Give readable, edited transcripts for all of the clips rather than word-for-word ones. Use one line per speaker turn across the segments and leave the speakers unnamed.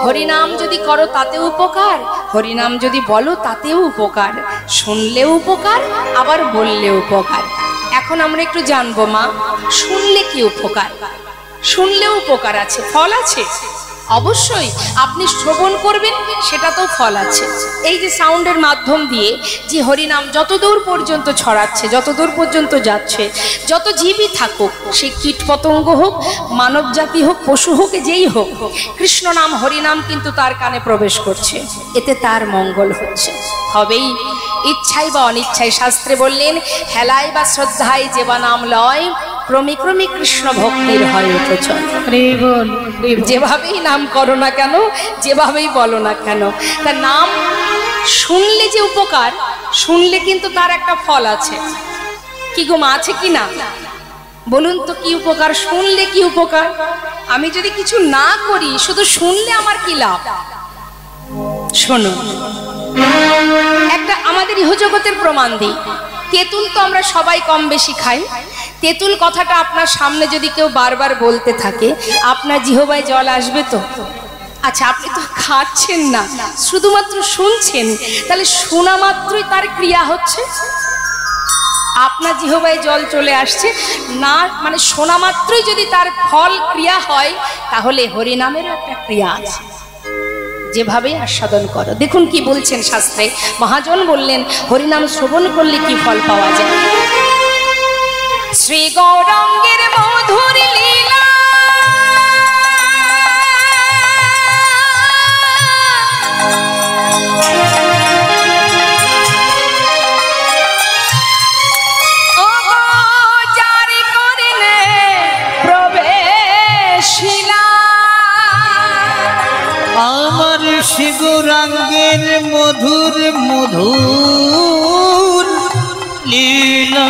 হরিনাম যদি করো তাতেও উপকার, হরিনাম যদি বলো তাতেও উপকার, শুনলেও উপকার আবার বললেও উপকার। এখন আমরা একটু জানবো মা, শুনলে কি উপকার? শুনলেও উপকার আছে, ফল আছে অবশ্যই। আপনি শ্রবণ করবেন সেটা তো ফল আছে। এই যে সাউন্ডের মাধ্যম দিয়ে যে হরিনাম যতদূর পর্যন্ত ছড়াচ্ছে, যতদূর পর্যন্ত যাচ্ছে, যত জীবই থাকুক, সে কীট পতঙ্গ হোক, মানব জাতি হোক, পশু হোক, যেই হোক, কৃষ্ণ নাম হরিনাম কিন্তু তার কানে প্রবেশ করছে, এতে তার মঙ্গল হচ্ছে। হবেই ইচ্ছাই বা অনিচ্ছায়। শাস্ত্রে বললেন হেলায় বা শ্রদ্ধায় যেবা নাম লয়, ক্রমে ক্রমে কৃষ্ণ ভক্তির হয় উপচয়। যেভাবেই নাম করো না কেন, যেভাবেই বলো না কেন, তার নাম শুনলে যে উপকার, শুনলে কিন্তু তার একটা ফল আছে। কি গো মা, আছে কি না? বলুন তো কি উপকার? শুনলে কি উপকার? আমি যদি কিছু না করি, শুধু শুনলে আমার কি লাভ? শোনো, একটা আমাদের ইহজগতের প্রমাণ দিই। তেঁতুল তো আমরা সবাই কম বেশি খাই। তেঁতুল কথাটা আপনার সামনে যদি কেউ বারবার বলতে থাকে, আপনার জিহ্বায় জল আসবে তো? আচ্ছা, আপনি তো খাচ্ছেন না, শুধুমাত্র শুনছেন, তাহলে শোনা মাত্রই তার ক্রিয়া হচ্ছে। আপনার জিহ্বায় জল চলে আসছে না, মানে শোনা মাত্রই যদি তার ফল ক্রিয়া হয়, তাহলে হরিনামের একটা ক্রিয়া আছে। যেভাবে আস্বাদন করো। দেখুন কি বলছেন শাস্ত্রে, মহাজন বললেন হরিনাম শ্রবণ করলে কি ফল পাওয়া যায়। শ্রী গৌরাঙ্গের মধুর লীলা,
শ্রী গৌরাঙ্গের মধুর মধুর লীলা,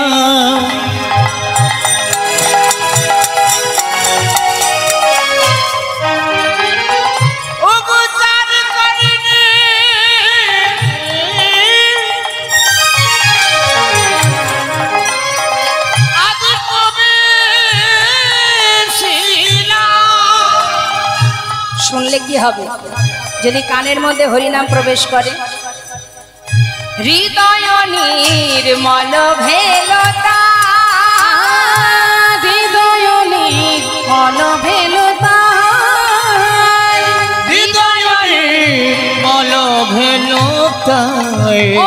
শুনলে কি হবে? যদি কানের মধ্যে হরিনাম প্রবেশ করে, হৃদয় নির্মল ভেলতা, হৃদয় নির্মল ভেলতা,
হৃদয় নির্মল ভেলতা,
ও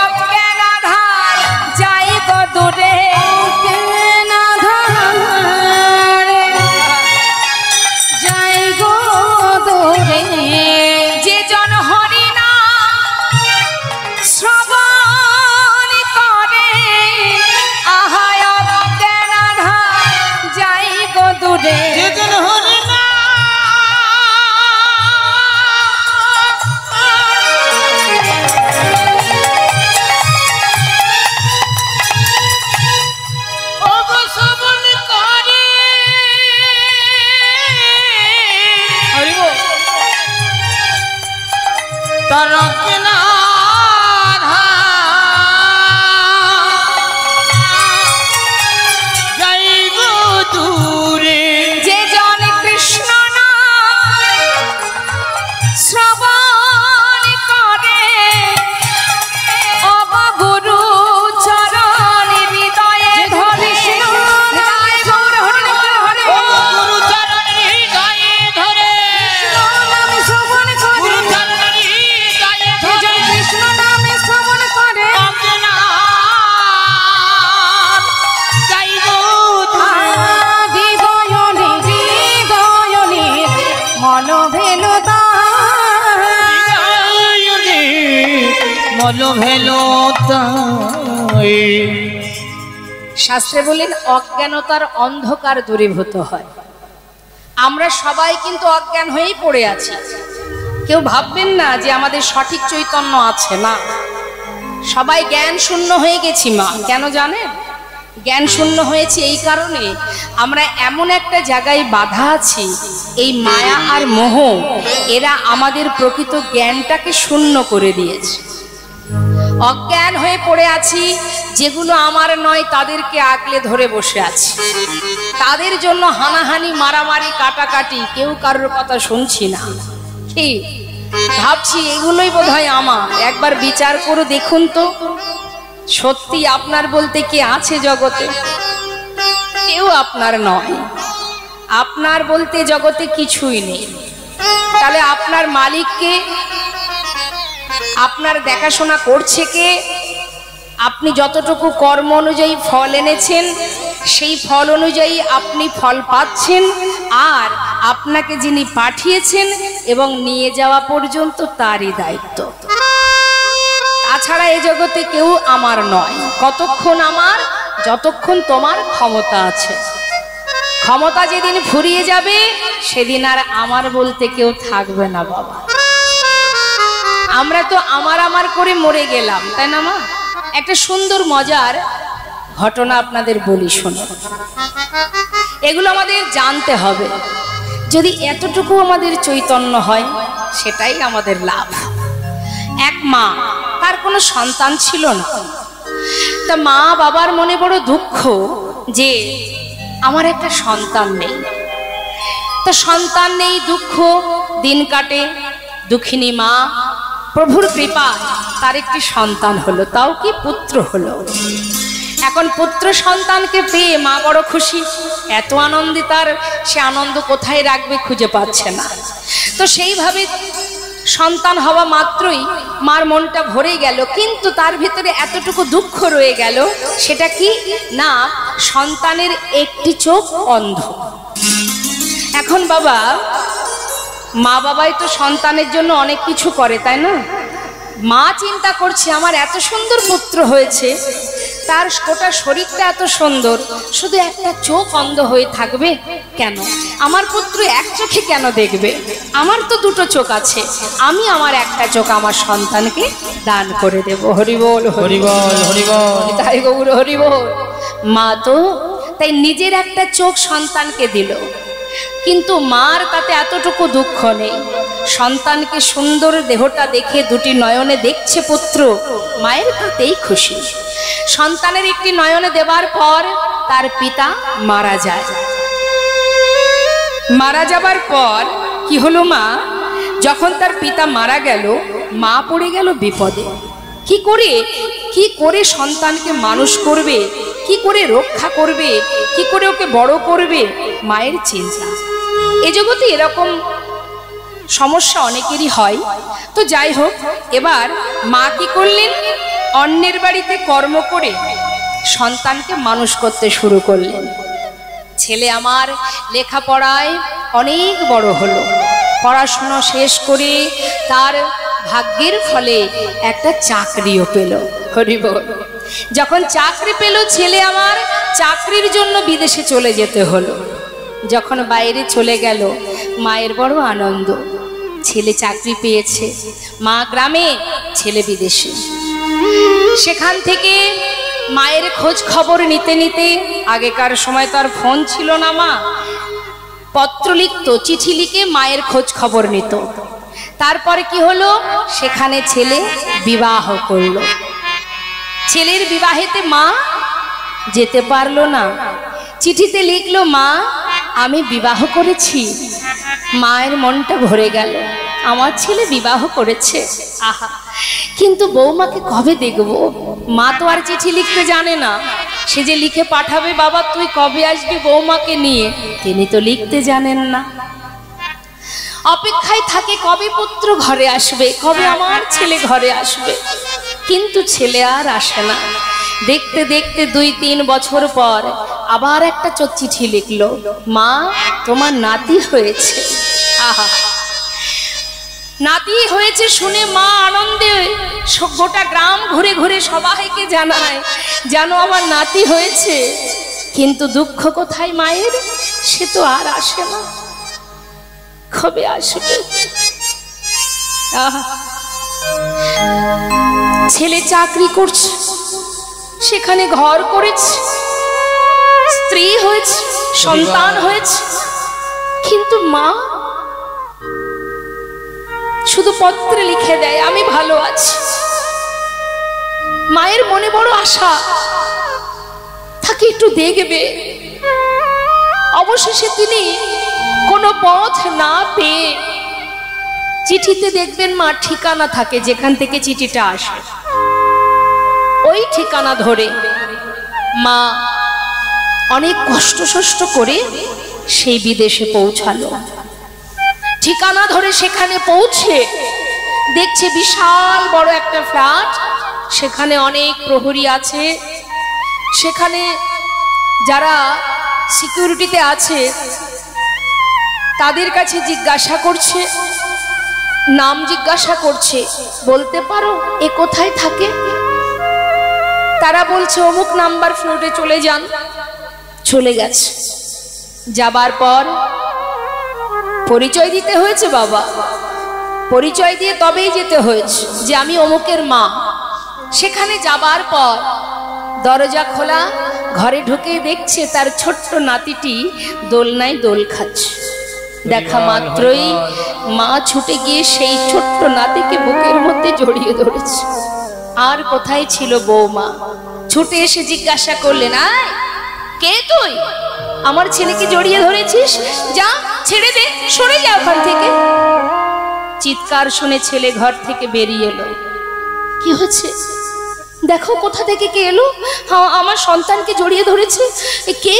অজ্ঞান আধার যাই গো দূরে, অজ্ঞান আধার যাই গো দূরে, যে জন হরিনাম শ্রবণ করে, আহায় অজ্ঞান আধার যাই গো দূরে,
যে জন হরিনাম
শাস্ত্রে বলেন অজ্ঞানতার অন্ধকার দূরীভূত হয়। আমরা সবাই কিন্তু অজ্ঞান হয়েই পড়ে আছি। কেউ ভাববেন না যে আমাদের সঠিক চৈতন্য আছে, না, সবাই জ্ঞান শূন্য হয়ে গেছি মা। কেন জানেন? জ্ঞান শূন্য হয়েছে এই কারণে, আমরা এমন একটা জায়গায় বাধা আছি, এই মায়া আর মোহ, এরা আমাদের প্রকৃত জ্ঞানটাকে শূন্য করে দিয়েছে। অজ্ঞান হয়ে পড়ে আছি, যেগুলো আমার নয় তাদেরকে আগলে ধরে বসে আছি, তাদের জন্য হানাহানি, মারামারি, কাটাকাটি, কেউ কারোর কথা শুনছি না। কি ভাবছি এগুলোই বোধহয় আমার। একবার বিচার করে দেখুন তো, সত্যি আপনার বলতে কে আছে জগতে? কেউ আপনার নয়। আপনার বলতে জগতে কিছুই নেই। তাহলে আপনার মালিককে, আপনার দেখাশোনা করছে কে? আপনি যতটুকু কর্ম অনুযায়ী ফল এনেছেন সেই ফল অনুযায়ী আপনি ফল পাচ্ছেন, আর আপনাকে যিনি পাঠিয়েছেন এবং নিয়ে যাওয়া পর্যন্ত তারই দায়িত্ব। তাছাড়া এই জগতে কেউ আমার নয়। কতক্ষণ আমার? যতক্ষণ তোমার ক্ষমতা আছে। ক্ষমতা যেদিন ফুরিয়ে যাবে সেদিন আর আমার বলতে কেউ থাকবে না বাবা। আমরা তো আমার আমার করে মরে গেলাম, তাই না মা? একটা সুন্দর মজার ঘটনা আপনাদের বলি, শোনো। এগুলো আমাদের জানতে হবে। যদি এতটুকু আমাদের চৈতন্য হয় সেটাই আমাদের লাভ। এক মা, তার কোনো সন্তান ছিল না। তা মা বাবার মনে বড় দুঃখ যে আমার একটা সন্তান নেই। তা সন্তান নেই, দুঃখ, দিন কাটে। দুঃখিনী মা প্রভুর কৃপা তার একটি সন্তান হলো, তাও কি পুত্র হলো। এখন পুত্র সন্তানকে পেয়ে মা বড় খুশি। এত আনন্দে তার, সে আনন্দ কোথায় রাখবে খুঁজে পাচ্ছে না। তো সেইভাবে সন্তান হওয়া মাত্রই মার মনটা ভরে গেল, কিন্তু তার ভিতরে এতটুকু দুঃখ রয়ে গেল। সেটা কি না, সন্তানের একটি চোখ অন্ধ। এখন বাবা, মা বাবাই তো সন্তানের জন্য অনেক কিছু করে, তাই না? মা চিন্তা করছে আমার এত সুন্দর পুত্র হয়েছে, তার গোটা শরীরটা এত সুন্দর, শুধু একটা চোখ অন্ধ হয়ে থাকবে কেন? আমার পুত্র এক চোখে কেন দেখবে? আমার তো দুটো চোখ আছে, আমি আমার একটা চোখ আমার সন্তানকে দান করে দেব। হরি বল, হরি বল, হরি বল, তাই গৌর হরি বল। মা তো তাই নিজের একটা চোখ সন্তানকে দিল, কিন্তু মার তাতে এতটুকু দুঃখ নেই। সন্তানকে সুন্দর দেহটা দেখে দুটি নয়নে দেখছে পুত্র, মায়ের তাতেই খুশি। সন্তানের একটি নয়নে দেবার পর তার পিতা মারা যায়। মারা যাবার পর কি হলো মা? যখন তার পিতা মারা গেল, মা পড়ে গেল বিপদে। কি করে সন্তানকে মানুষ করবে, কি করে রক্ষা করবে, কি করে ওকে বড় করবে, মায়ের চিন্তা। এ জগতে এরকম সমস্যা অনেকেরই হয়। তো যাই হোক, এবার মা কি করলেন? অন্যের বাড়িতে কর্ম করে সন্তানকে মানুষ করতে শুরু করলেন। ছেলে আমার লেখাপড়ায় অনেক বড় হলো, পড়াশোনা শেষ করে তার ভাগ্যের ফলে একটা চাকরিও পেল। হরি বল। যখন চাকরি পেল ছেলে আমার, চাকরির জন্য বিদেশে চলে যেতে হলো। যখন বাইরে চলে গেল, মায়ের বড় আনন্দ, ছেলে চাকরি পেয়েছে। মা গ্রামে, ছেলে বিদেশে। সেখান থেকে মায়ের খোঁজ খবর নিতে নিতে, আগেকার সময় তো আর ফোন ছিল না, মা পত্র লিখত, চিঠি লিখে মায়ের খোঁজ খবর নিত। তারপরে কি হলো? সেখানে ছেলে বিবাহ করলো। ছেলের বিবাহেতে মা যেতে পারলো না। চিঠিতে লিখলো, মা আমি বিবাহ করেছি। মায়ের মনটা ভরে গেল, আমার ছেলে বিবাহ করেছে, আহা, কিন্তু বৌমাকে কবে দেখব? মা তো আর চিঠি লিখতে জানে না, সে যে লিখে পাঠাবে, বাবা তুই কবে আসবি বৌমাকে নিয়ে, তিনি তো লিখতে জানেন না। অপেক্ষায় থাকে কবে পুত্র ঘরে আসবে, কবে আমার ছেলে ঘরে আসবে, কিন্তু ছেলে আর আসে না। দেখতে দেখতে 2-3 বছর পর আবার একটা চিঠি লিখলো, মা তোমার নাতি হয়েছে। আহা, নাতি হয়েছে শুনে মা আনন্দে গোটা গ্রাম ঘুরে ঘুরে সবাইকে জানায়, জানো আমার নাতি হয়েছে। কিন্তু দুঃখ কোথায় মায়ের? সে তো আর আসে না, কবে আসবে? ছেলে চাকরি করছে, সেখানে ঘর করেছে, স্ত্রী হয়েছে, সন্তান হয়েছে, কিন্তু মা শুধু পত্রে লিখে দেয় আমি ভালো আছি। মায়ের মনে বড় আশা, তাকে একটু দেখবে। অবশেষে তিনি কোনো পথ না পেয়ে চিঠিতে দেখবেন মা ঠিকানা থাকে, যেখান থেকে চিঠিটা আসে ওই ঠিকানা ধরে মা অনেক কষ্ট করে সেই বিদেশে পৌঁছালো। ঠিকানা ধরে সেখানে পৌঁছে দেখছে বিশাল বড় একটা ফ্ল্যাট, সেখানে অনেক প্রহরী আছে, সেখানে যারা সিকিউরিটিতে আছে তাদের কাছে জিজ্ঞাসা করছে, নাম জিজ্ঞাসা করছে, বলতে পারো এ কোথায় থাকে? তারা বলছে অমুক নাম্বার ফ্লোরে চলে যান। চলে গেছে। যাবার পর পরিচয় দিতে হয়েছে বাবা, পরিচয় দিয়ে তবেই যেতে হয়েছে যে আমি অমুকের মা। সেখানে যাবার পর দরজা খোলা, ঘরে ঢুকে দেখছে তার ছোট্ট নাতিটি দোলনায় দোল খাচ্ছে। দেখা মাত্রই মা ছুটে গিয়ে সেই ছোট্ট নাতিকে বুকের মধ্যে জড়িয়ে ধরেছে। আর কোথায় ছিল বৌমা? ছুটে এসে জিজ্ঞাসা করলেন, আয় কে তুই? আমার ছেলেকে জড়িয়ে ধরেছিস, যা ছেড়ে দে, সরে যা ওখান থেকে। চিৎকার শুনে ছেলে ঘর থেকে বেরিয়ে এলো। কি হচ্ছে দেখো, কোথা থেকে কে এলো? হ্যাঁ, আমার সন্তানকে জড়িয়ে ধরেছে। কে?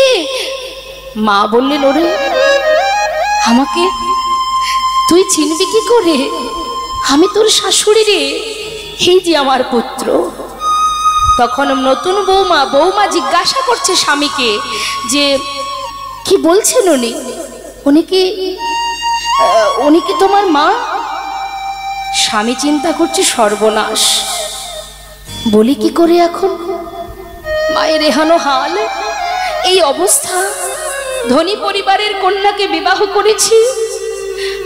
মা বললেন, ওরে আমাকে তুই চিনবি কি করে? আমি তোর শাশুড়ি রে, এই যে আমার পুত্র। তখন নতুন বৌমা জিজ্ঞাসা করছে স্বামীকে যে কি বলছেন উনি কি তোমার মা? স্বামী চিন্তা করছে, সর্বনাশ, বলি কি করে এখন? মায়ের এহানো হাল, এই অবস্থা, ধনী পরিবারের কন্যাকে বিবাহ করেছি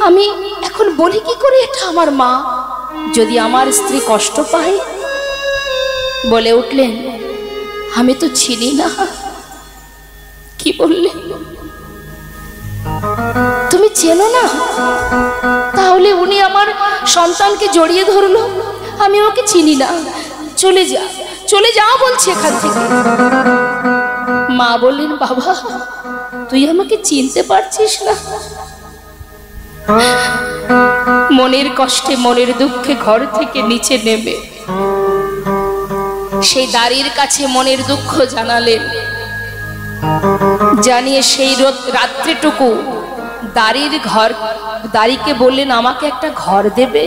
আমি, এখন বলি কি করে এটা আমার মা? যদি আমার স্ত্রী কষ্ট পায়। বলে উঠলেন, আমি তো চিনি না। কি বললে? তুমি চেনো না? তাহলে উনি আমার সন্তানকে জড়িয়ে ধরলো, আমি ওকে চিনি না, চলে যা বলছি এখান থেকে। মা বললেন, বাবা তুই আমাকে চিনতে পারছিস না? মনের কষ্টে মনের দুঃখে ঘর থেকে নিচে নেমে সেই দাঁড়ির কাছে মনের দুঃখ জানালেন। জানিয়ে সেই রাত্রিটুকু দাঁড়িকে বললেন, আমাকে একটা ঘর দেবে।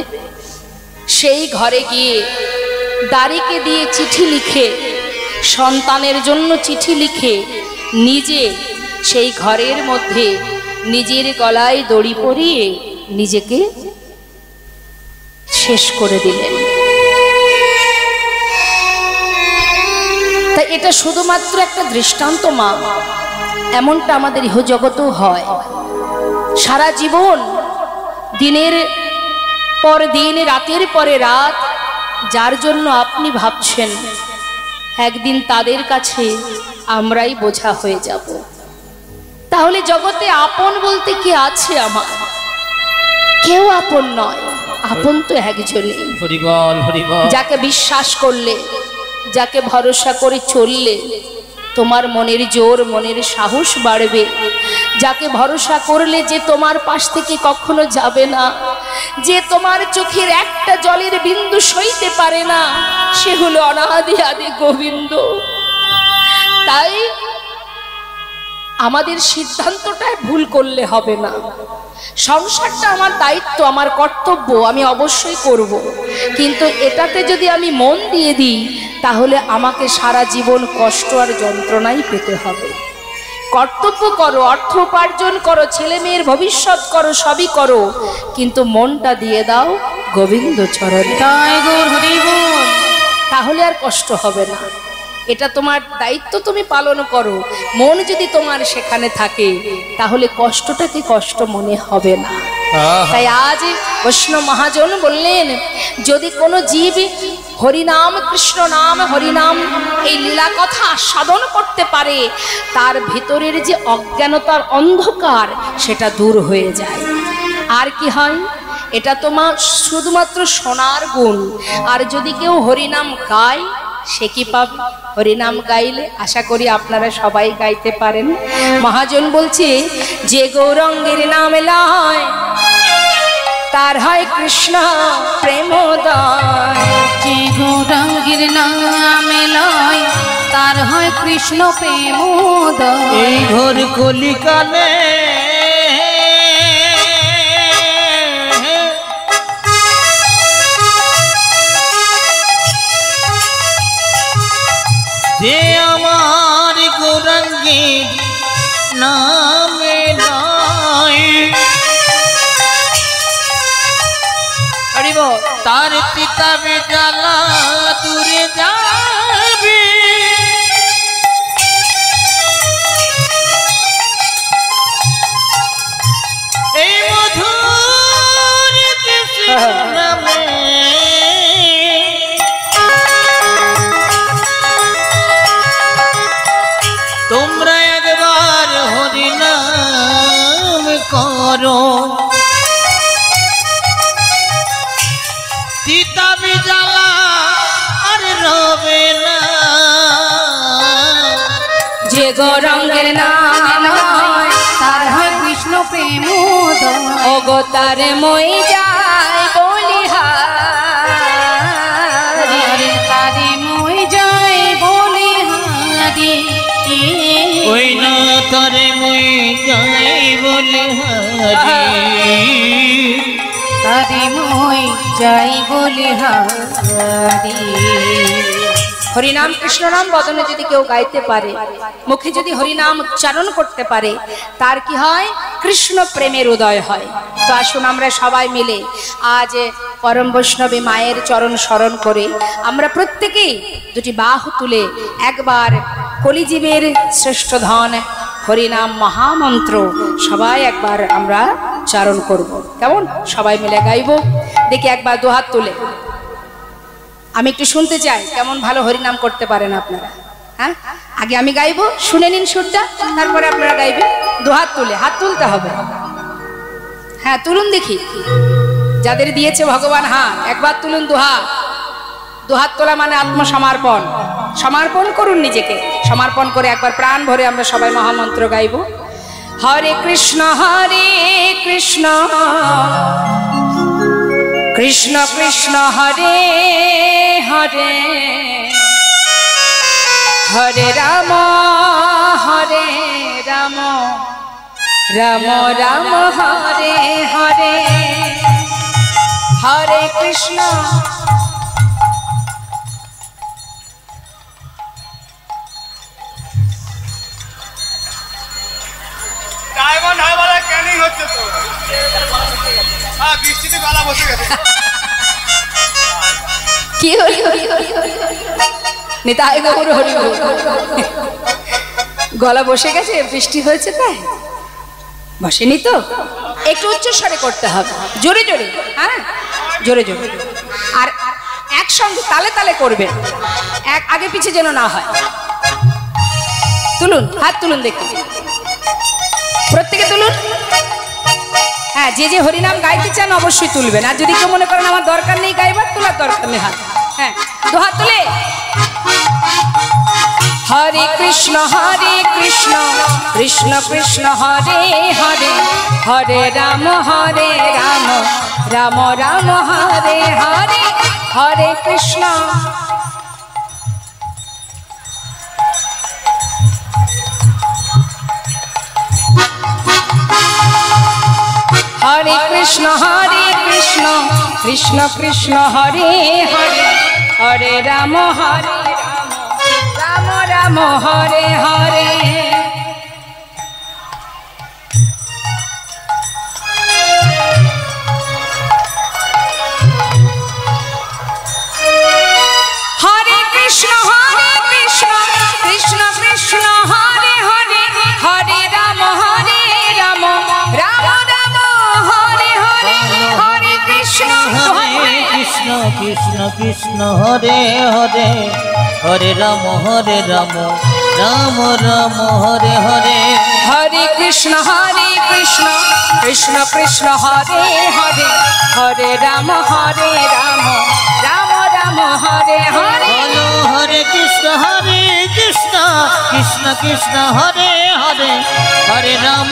সেই ঘরে গিয়ে দাঁড়িকে দিয়ে চিঠি লিখে, সন্তানের জন্য চিঠি লিখে নিজে সেই ঘরের মধ্যে নিজের গলায় দড়ি পরিয়ে নিজেকে শেষ করে দিলেন। তাই এটা শুধুমাত্র একটা দৃষ্টান্ত মা, এমনটা আমাদের ইহজগতেও হয়। সারা জীবন দিনের পর দিন, রাতের পরে রাত যার জন্য আপনি ভাবছেন, একদিন তাদের কাছে আমরাই বোঝা হয়ে যাব। তাহলে জগতে আপন বলতে কি আছে আমার? কেউ আপন নয়, আপন তো একজনই। যাকে বিশ্বাস করলে, যাকে ভরসা করে চললে তোমার মনের জোর, মনের সাহস বাড়বে। যাকে ভরসা করলে যে তোমার পাশ থেকে কখনো যাবে না, যে তোমার চোখের একটা জলের বিন্দু সইতে পারে না, সে হলো অনাদি আদি গোবিন্দ। তাই আমাদের সিদ্ধান্তটাই ভুল করলে হবে না। সংসারটা আমার দায়িত্ব, আমার কর্তব্য, আমি অবশ্যই করব, কিন্তু এটাতে যদি আমি মন দিয়ে দিই তাহলে আমাকে সারা জীবন কষ্ট আর যন্ত্রণাই পেতে হবে। কর্তব্য করো, অর্থ উপার্জন করো, ছেলে মেয়ের ভবিষ্যৎ করো, সবই করো, কিন্তু মনটা দিয়ে দাও গোবিন্দ চরণে, তাহলে আর কষ্ট হবে না। এটা তোমার দায়িত্ব, তুমি পালন করো। মন যদি তোমার সেখানে থাকে তাহলে কষ্টটাকে কষ্ট মনে হবে না। তাই আজ বৈষ্ণব মহাজন বললেন, যদি কোনো জীব হরিনাম, কৃষ্ণ নাম, হরিনাম এই লীলা কথা সাধন করতে পারে, তার ভিতরের যে অজ্ঞানতার অন্ধকার সেটা দূর হয়ে যায়। আর কি হয়? এটা তোমার শুধুমাত্র শোনার গুণ। আর যদি কেউ হরিনাম গায় সে কি পাবে? হরিনাম গাইলে আশা করি আপনারা সবাই গাইতে পারেন। মহাজন বলছে, যে গৌরঙ্গের নাম লয় তার হয় কৃষ্ণ প্রেমোদয়।
যে গৌরাঙ্গের নামে লয় তার হয় কৃষ্ণ প্রেমোদয়।
এই ঘোর কলিকালে যে আমার গৌরাঙ্গের নামে নয়,
হরিব
তার পিতাবে জ্বালা দূরে যাবে। এই মধুর কৃষ্ণ নামে তোমরা একবার হরি নাম করো, তিতাবি জ্বালা আর রবে না।
যে গৌরাঙ্গের নাম লয়
তার হয় কৃষ্ণ প্রেমোদয়।
ওগো তার মই যায় বলিহারি।
তারে মই যায় বলে হারি।
ওই না তরে মই যাই বলে হারি।
তারে মই যাই বলে হারি।
হরিনাম কৃষ্ণ নাম বদনে যদি কেউ গাইতে পারে, মুখে যদি হরিনাম উচ্চারণ করতে পারে, তার কি হয়? কৃষ্ণ প্রেমের উদয় হয়। তো আসুন আমরা সবাই মিলে আজ পরম বৈষ্ণবী মায়ের চরণ স্মরণ করে আমরা প্রত্যেকেই দুটি বাহু তুলে একবার কলিজীবের শ্রেষ্ঠ ধন হরিনাম মহামন্ত্র সবাই একবার আমরা উচ্চারণ করব। কেমন? সবাই মিলে গাইব। দেখি একবার দুহাত তুলে আমি একটু শুনতে চাই কেমন ভালো হরিনাম করতে পারেন আপনারা। হ্যাঁ, আগে আমি গাইবো, শুনে নিন সুরটা, তারপরে আপনারা গাইবেন। দুহাত তুলে, হাত তুলতে হবে। হ্যাঁ তুলুন দেখি, যাদের দিয়েছে ভগবান হাত একবার তুলুন দুহাত। দুহাত তোলা মানে আত্মসমর্পণ। সমর্পণ করুন নিজেকে, সমর্পণ করে একবার প্রাণ ভরে আমরা সবাই মহামন্ত্র গাইব। হরে কৃষ্ণ কৃষ্ণ কৃষ্ণ হরে হরে, হরে রাম রাম রাম হরে হরে, হরে কৃষ্ণ
ডায়মন্ড হারবারে ক্যানিং হচ্ছে তো। হ্যাঁ, বৃষ্টিতে গলা বসে গেছে।
কি হরি হরি নিতাই গৌর হরি হরি। গলা বসে গেছে, বৃষ্টি হয়েছে তাই? বসেনি তো, একটু উচ্চস্বরে করতে হবে, জোরে জোরে। হ্যাঁ জোরে জোরে, আর একসঙ্গে তালে তালে করবে, এক আগে পিছে যেন না হয়। তুলুন, হাত তুলুন দেখি, প্রত্যেকে তুলুন। হ্যাঁ, যে যে হরিনাম গাইতে চান অবশ্যই তুলবেন। আর যদি কেউ মনে করেন আমার দরকার নেই গাইবার, তোলার দরকার নেই, হাত হ্যাঁ দু হাত তুলে। হরে কৃষ্ণ কৃষ্ণ কৃষ্ণ হরে হরে, হরে রাম রাম রাম হরে হরে, হরে কৃষ্ণ হরে কৃষ্ণ কৃষ্ণ কৃষ্ণ হরে হরে, হরে রাম রাম রাম হরে হরে। হরে কৃষ্ণ কৃষ্ণ কৃষ্ণ হরে হরে, হরে রাম রাম রাম হরে হরে, হরে কৃষ্ণ
কৃষ্ণ কৃষ্ণ কৃষ্ণ হরে হরে, হরে রাম রাম রাম হরে হরে,
হরে কৃষ্ণ কৃষ্ণ কৃষ্ণ হরে হরে, হরে রাম রাম রাম হরে হরে।
বলো হরে কৃষ্ণ কৃষ্ণ কৃষ্ণ হরে হরে, হরে রাম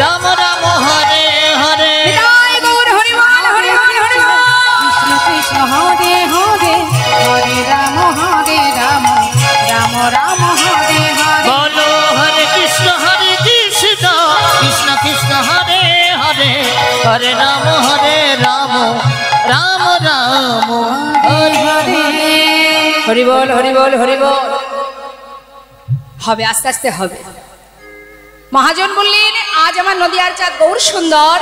রাম রাম হরে হরে। রাম হরে রাম রাম রাম হরে হরে।
হরি বল হরি বল হরি বল। হবে, আস্তে আস্তে হবে। মহাজন বললেন আজ আমার নদিয়ার চাঁদ গৌর সুন্দর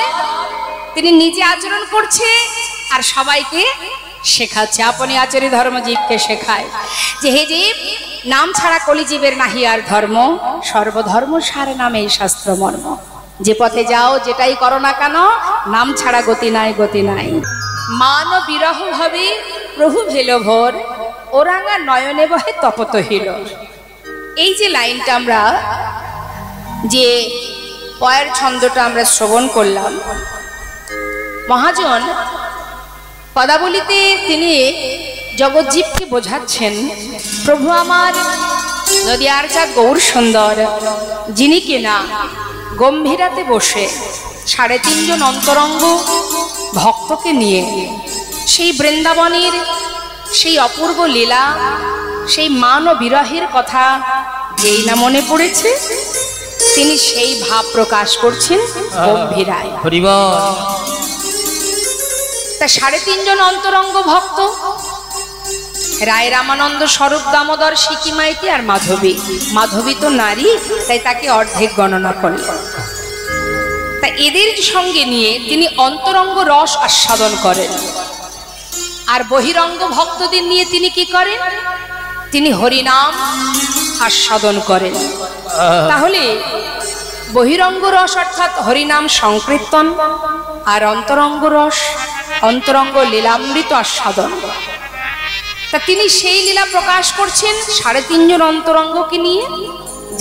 তিনি নিজে আচরণ করছে আর সবাইকে শেখাচ্ছে। আপনি আচরি ধর্ম জীবকে শেখায় যে হে জীব, নাম ছাড়া কলিজীবের নাহি আর ধর্ম, সর্বধর্ম সার নামে শাস্ত্র মর্ম। যে পথে যাও যেটাই করো না কেন, নাম ছাড়া গতি নাই গতি নাই। মান বিরহ হবে প্রভু ভেল ভোর, ওরাঙা নয়নে বহে তপত হিল। এই যে লাইনটা আমরা যে পয়ের ছন্দটা আমরা শ্রবণ করলাম, মহাজন পদাবলিতে তিনি জগজ্জীবকে বোঝাচ্ছেন প্রভু আমার নদিয়ার চাঁদ গৌর সুন্দর যিনি কিনা গম্ভীরাতে বসে 3.5 জন অন্তরঙ্গ ভক্তকে নিয়ে সেই বৃন্দাবনের সেই অপূর্ব লীলা, সেই মান ও বিরহের কথা যেই না মনে পড়েছে তিনি সেই ভাব প্রকাশ করছেন গম্ভীরায়। তা 3.5 জন অন্তরঙ্গ ভক্ত রায় রামানন্দ, স্বরূপ দামোদর, সিকি মাইতি আর মাধবী। মাধবী তো নারী, তাই তাকে অর্ধেক গণনা করলেন। তা এদের সঙ্গে নিয়ে তিনি অন্তরঙ্গ রস আস্বাদন করেন। আর বহিরঙ্গ ভক্তদের নিয়ে তিনি কি করেন? তিনি হরিনাম আস্বাদন করেন। তাহলে বহিরঙ্গ রস অর্থাৎ হরিনাম সংকীর্তন, আর অন্তরঙ্গ রস অন্তরঙ্গ লীলামৃত আস্বাদন। তা তিনি সেই লীলা প্রকাশ করছেন 3.5 জন অন্তরঙ্গকে নিয়ে,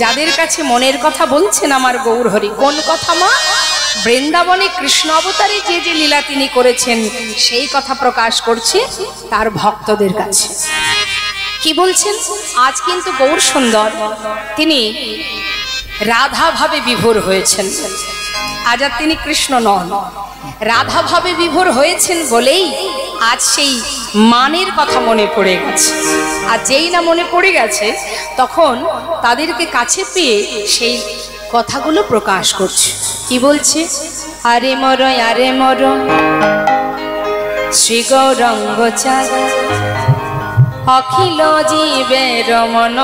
যাদের কাছে মনের কথা বলছেন আমার গৌর হরি। কোন কথা মা? বৃন্দাবনে কৃষ্ণ অবতারে যে যে লীলা তিনি করেছেন সেই কথা প্রকাশ করছে তার ভক্তদের কাছে। কি বলছেন? আজ কিন্তু গৌর সুন্দর তিনি রাধা ভাবে বিভোর হয়েছেন। আজ আর তিনি কৃষ্ণ নন, রাধা ভাবে বিভোর হয়েছেন বলেই আজ সেই মানের কথা মনে পড়ে গেছে। আর যেই না মনে পড়ে গেছে তখন তাদেরকে কাছে পেয়ে সেই কথাগুলো প্রকাশ করছে। কি বলছে? আরে মর আরে মর শ্রী গৌরঙ্গ চাঁদ অখিল জীবের মন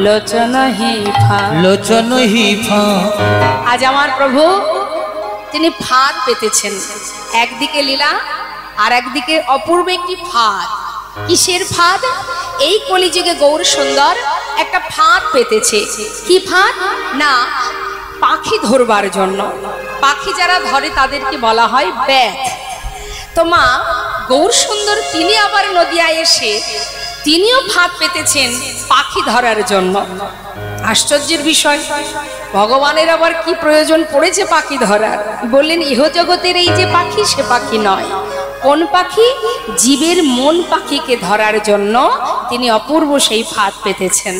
লোচন হি ফা
লোচন হি ফা।
আজ আমার প্রভু তিনি ফাঁদ পেতেছেন। একদিকে লীলা আর একদিকে অপূর্ব একটি ফাঁদ। কিসের ফাঁদ? এই কলিযুগে গৌর সুন্দর একটা ফাঁদ পেতেছে। কি ফাঁদ? না, পাখি ধরবার জন্য। পাখি যারা ধরে তাদেরকে বলা হয় ব্যাত। তো মা গৌর সুন্দর তিনি আবার নদিয়ায় এসে তিনিও ফাঁদ পেতেছেন পাখি ধরার জন্য। আশ্চর্যের বিষয়, ভগবানের আবার কি প্রয়োজন পড়েছে পাখি ধরার? বললেন ইহজগতের এই যে পাখি সে পাখি নয়। কোন পাখি? জীবের মন পাখিকে ধরার জন্য তিনি অপূর্ব সেই ফাঁদ পেতেছেন।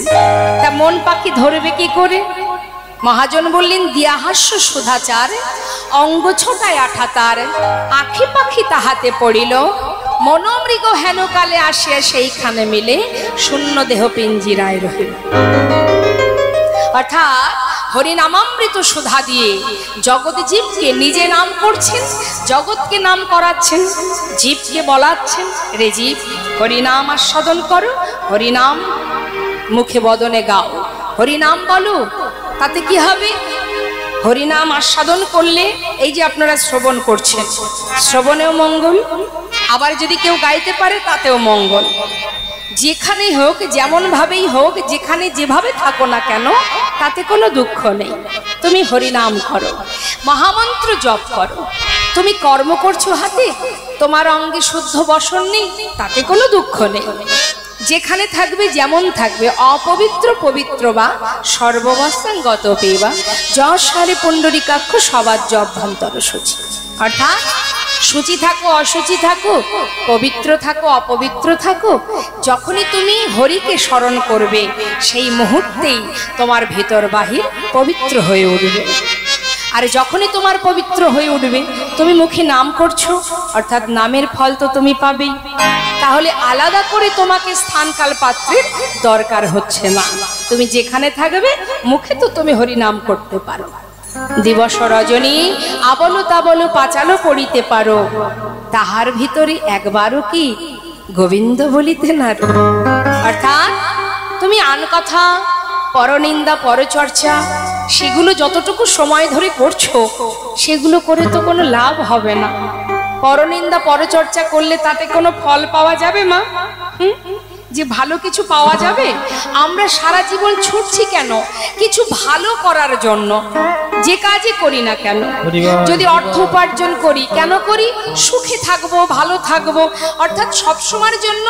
তা মন পাখি ধরবে কি করে? মহাজন বললেন দিয়াহাস্য সুধাচার অঙ্গ ছোটায় আঠা তার, আখি পাখি তাহাতে পড়িল, মনোমৃগ হেন কালে আসিয়া সেইখানে মিলে শূন্য দেহ পিঞ্জিরায় রহিল। অর্থাৎ হরিনামামৃত সুধা দিয়ে জগৎ জীবকে নিজে নাম করছেন, জগৎকে নাম করাচ্ছেন, জীবকে বলাচ্ছেন রে জীব হরিনাম আস্বাদন করো, হরিনাম মুখে বদনে গাও, হরিনাম বলো। তাতে কি হবে? হরিনাম আস্বাদন করলে এই যে আপনারা শ্রবণ করছেন, শ্রবণেও মঙ্গল, আবার যদি কেউ গাইতে পারে তাতেও মঙ্গল। যেখানেই হোক, যেমন ভাবেই হোক, যেখানে যেভাবে থাকো না কেন তাতে কোনো দুঃখ নেই। তুমি হরিনাম করো, মহামন্ত্র জপ করো। তুমি কর্ম করছো হাতে, তোমার অঙ্গে শুদ্ধ বসন নেই, তাতে কোনো দুঃখ নেই। যেখানে থাকবে যেমন থাকবে, অপবিত্র পবিত্র বা সর্ববস্থাঙ্গত পেবা যশ হারে পুণ্ডরিকাক্ষ সবার অভ্যন্তর সূচি। অর্থাৎ সূচি থাকো অসুচি থাকো, পবিত্র থাকো অপবিত্র থাকো, যখনই তুমি হরিকে স্মরণ করবে সেই মুহূর্তেই তোমার ভেতর বাহির পবিত্র হয়ে উঠবে। আর যখনই তোমার পবিত্র হয়ে উঠবে, তুমি মুখে নাম করছো, অর্থাৎ নামের ফল তো তুমি পাবেই। তাহলে আলাদা করে তোমাকে স্থানকাল পাত্রের দরকার হচ্ছে না। তুমি যেখানে থাকবে মুখে তো তুমি হরি নাম করতে পারো। দিবস রজনী আবলো তাবলো পাচালো করিতে পারো, তাহার ভিতরে একবারও কি গোবিন্দ বলিতে না। অর্থাৎ তুমি আন কথা, পরনিন্দা, পরচর্চা সেগুলো যতটুকু সময় ধরে করছো সেগুলো করে তো কোনো লাভ হবে না। পরনিন্দা পরচর্চা করলে তাতে কোনো ফল পাওয়া যাবে মা? যে ভালো কিছু পাওয়া যাবে? আমরা সারা জীবন ছুটছি কেন? কিছু ভালো করার জন্য। যে কাজই করি না কেন, যদি অর্থ উপার্জন করি, কেন করি? সুখে থাকবো, ভালো থাকবো। অর্থাৎ সবসময়ের জন্য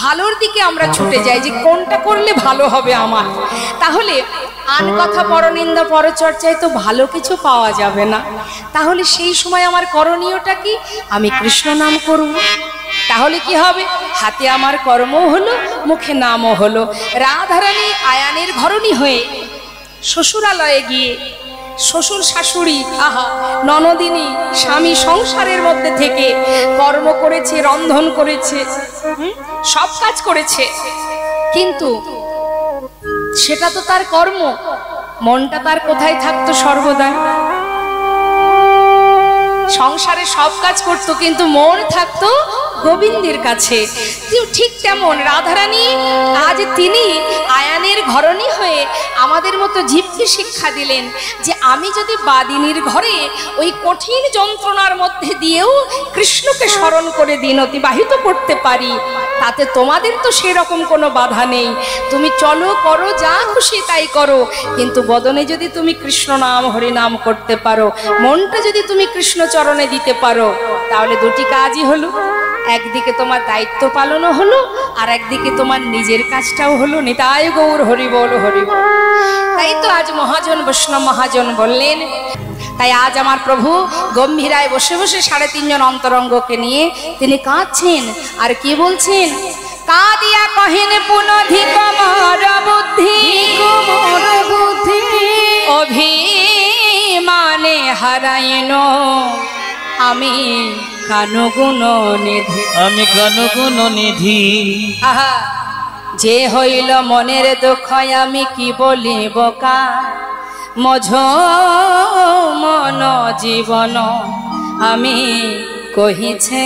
ভালোর দিকে আমরা ছুটে যাই, যে কোনটা করলে ভালো হবে আমার। তাহলে আন কথা, পরনিন্দা, পরচর্চায় তো ভালো কিছু পাওয়া যাবে না। তাহলে সেই সময় আমার করণীয়টা কি? আমি কৃষ্ণ নাম করব। তাহলে কি হবে? হাতে আমার কর্মও হলো, মুখে নামও হলো। রাধারানী আয়ানের ঘরণী হয়ে শ্বশুরালয়ে গিয়ে শ্বশুর শাশুড়ি, আহা, ননদিনী, স্বামী সংসারের মধ্যে থেকে কর্ম করেছে, রন্ধন করেছে, সব কাজ করেছে, কিন্তু সেটা তো তার কর্ম। মনটা তার কোথায় থাকতো সর্বদা? সংসারে সব কাজ করতো, কিন্তু মন থাকতো গোবিন্দের কাছে। ঠিক তেমন রাধারানী আজ তিনি আয়ানের ঘরণী হয়ে আমাদের মতো জীবকে শিক্ষা দিলেন যে আমি যদি বাদিনীর ঘরে ওই কঠিন যন্ত্রণার মধ্যে দিয়েও কৃষ্ণকে স্মরণ করে দিন অতিবাহিত করতে পারি, তাতে তোমাদের তো সেরকম কোনো বাধা নেই। তুমি চলো, করো, যা খুশি তাই করো, কিন্তু বদনে যদি তুমি কৃষ্ণ নাম হরিনাম করতে পারো, মনটা যদি তুমি কৃষ্ণ চরণে দিতে পারো, তাহলে দুটি কাজই হলো। একদিকে তোমার দায়িত্ব পালনও হলো, আর একদিকে তোমার নিজের কাজটাও হলো। নিতাই গৌর হরি বল, হরি বল। তাই তো আজ মহাজন বৈষ্ণব মহাজন বললেন, তাই আজ আমার প্রভু গম্ভীরায় বসে বসে 3.5 জন অন্তরঙ্গকে নিয়ে তিনি কাঁদছেন। আর কি বলছেন? কাঁদিয়া কহেন পুনধি কমর বুদ্ধি, অভিমানে হারাইন আমি কানো গুণ নিধি,
আমি কানো গুণ নিধি।
আহা, যে হইল মনের দুঃখ আমি কি বলিব কা, মঝ মন জীবন আমি কহিছে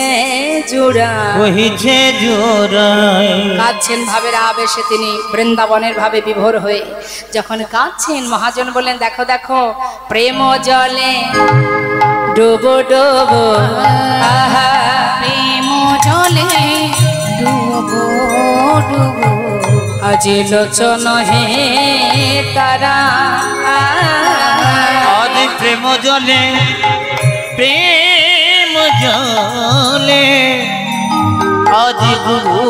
জোড়া,
কহিছে জোড়ায়।
কাঁদছেন ভাবের আবেশে তিনি, বৃন্দাবনের ভাবে বিভোর হয়ে যখন কাঁদছেন, মহাজন বললেন, দেখো দেখো প্রেম জলে ডুবো ডুবো, আহা,
প্রেম জলে ডুবো ডুবো,
আজি লোচন হে তারা,
আজ প্রেম জলে, প্রেম জলে আজ ডুবু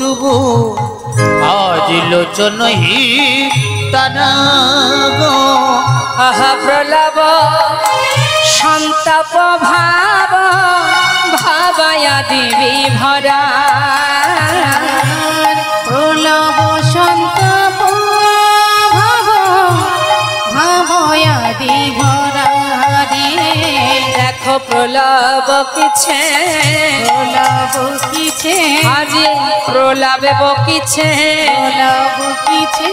ডুবু, আজ লোচন হি তারা গো।
আহা প্রলাপ সন্তাপ ভাব ভাবায়া দেবী ভরা,
প্রলভ সন্তপ ভাব ভাবয়াদি ভরা রে,
দেখো প্রলাপ কিছে,
প্রলভ কিছে,
আজি প্রলাপে বকিছে,
প্রলভ কিছে,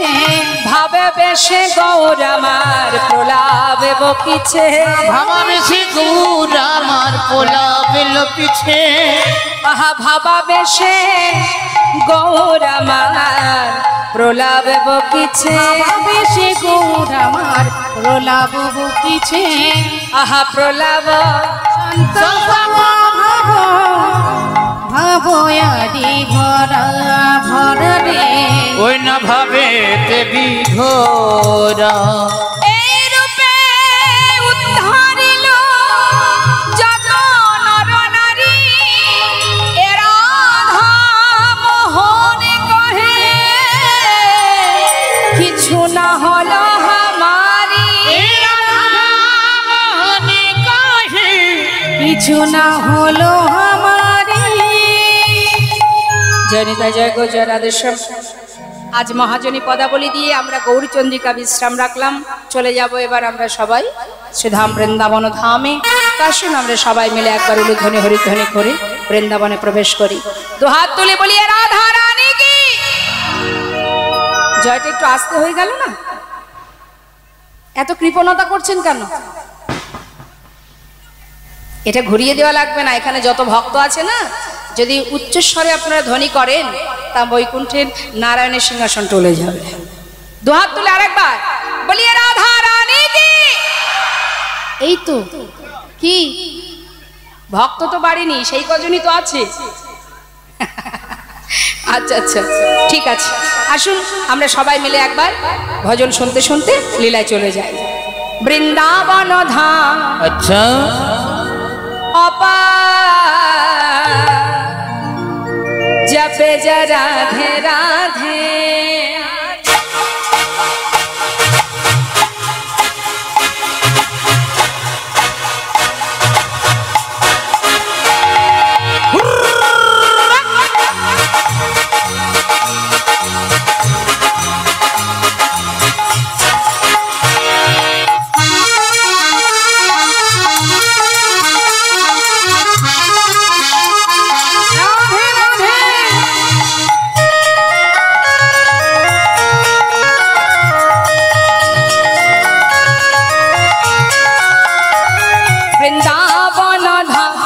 ভাবে বেশে গৌর আমার প্রলাপে বকিছে,
ভাবার সে গৌর আমার পোলা বেল পিছে,
আহা ভাবা বেশে গৌর আমার প্রলাপে বকিছে,
বেশে গৌর আমার প্রলাভ বকিছে,
আহা প্রলাপ
ভাবয়াদি ভরা ভরা রে,
ওই না ভাবে তে বিঘোরা।
এই রূপে উদ্ধারিল যত নর নারী, এরা মোহনে কহে কিছু না হলো আমারি,
মনে কাহে
কিছু না হলো আমারি।
জয় নিতাই, জয় গো, জয় রাধেশ্যাম। আজ মহাজনী পদাবলী দিয়ে আমরা গৌরচন্দ্রিকা বিশ্রাম রাখলাম। চলে যাব এবার আমরা সবাই শ্রীধাম বৃন্দাবন ধামে। আসুন আমরা সবাই মিলে একবার উলুধ্বনি হরিধ্বনি করে বৃন্দাবনে প্রবেশ করি। দুহাত তুলে বলি রাধা রানী কি জয়টা একটু আস্তে হয়ে গেল না? এত কৃপণতা করছেন কেন? এটা ঘুরিয়ে দেওয়া লাগবে না। এখানে যত ভক্ত আছে না, যদি উচ্চস্বরে আপনারা ধ্বনি করেন তা বৈকুণ্ঠের নারায়ণের সিংহাসন টলে যাবে। দুহাত তুলে আরেকবার বলিয়ে রাধা রানী কি। এই তো কি ভক্ত তো বাড়িনি, সেই কজনই তো আছে। আচ্ছা আচ্ছা ঠিক আছে, আসুন আমরা সবাই মিলে একবার ভজন শুনতে শুনতে লীলায় চলে যাই। বৃন্দাবন ধাম
अच्छा
অপার জপে যা রাধে রাধে। বৃন্দাবন ধাম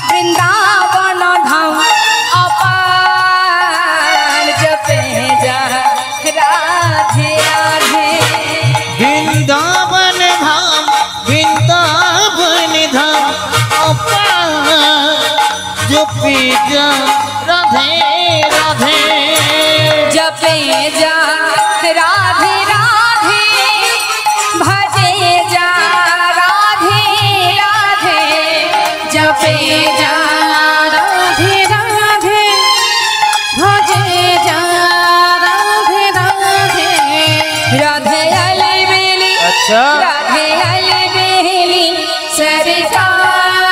বৃন্দাবন ধাম অপার জপে যা রাধে রাধে।
वृंदावन धाम अपार जो पीजा राधे राधे
जपे जा राधे राधे भजे जा राधे राधे
जपे जा राधे राधे भजे जा राधे राधे।
राधे अली बेली
अच्छा
राधे अली बेली सरकार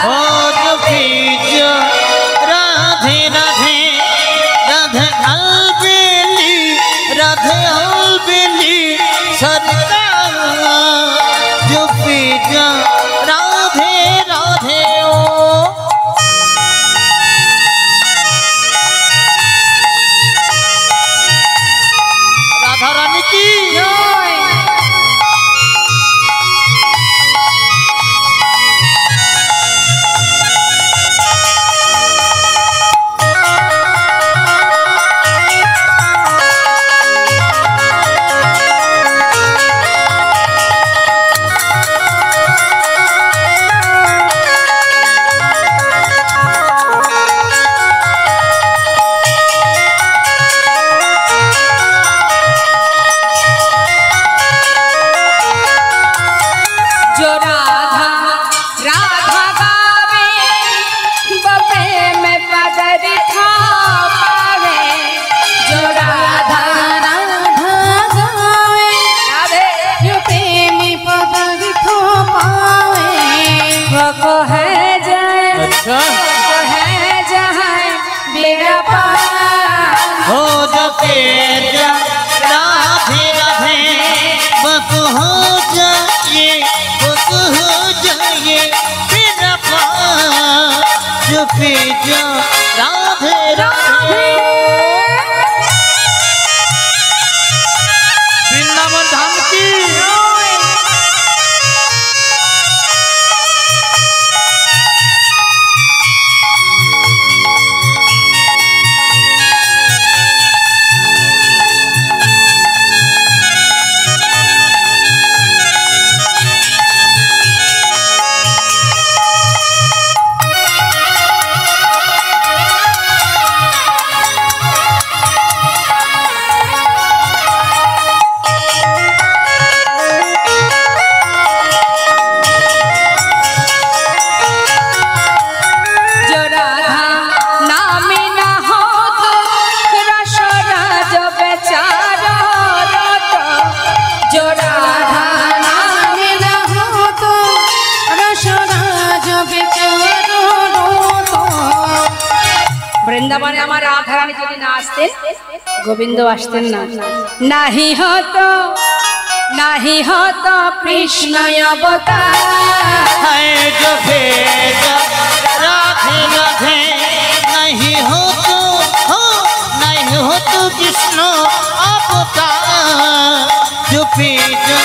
हो जो पीजा राधे राधे राधे अलबेली सरकार जो पीजा राधे राधे ओ राधा रानी की
जो राधा राधा गावे बपे में पदर खा पावे। जो राधा
राधा गावे
राधे
जो प्रेमी पद खो पावे।
वो है जय
अच्छा
वो है जहाँ बेड़ा पार।
हो जो तेरा राधे राधे बस हो जाए तेरा पार जो पीजा राधे राधे वृंदावन धाम की
जो राधा नाम न हो तो रसराज बेचारा रत। जो राधा
नाम न हो तो रसराज बेचारो रोतो।
বৃন্দাবনে আমার রাধা রানী যদি না আসতেন গোবিন্দ আসতেন না। নাহি হতো কৃষ্ণ অবতার।
है जो भेजा राधे राधे नहीं हो तो कृष्ण अवतार जो पीजा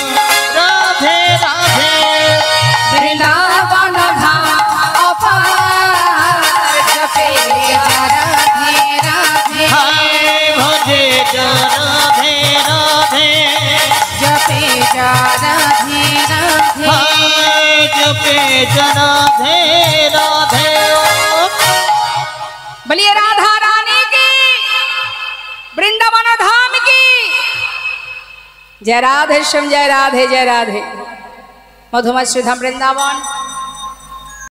राधे राधे
बोलिए राधा रानी की, वृंदावन धाम की जय। राधे श्याम जय राधे जय राधे। मधुमय श्री धाम वृंदावन।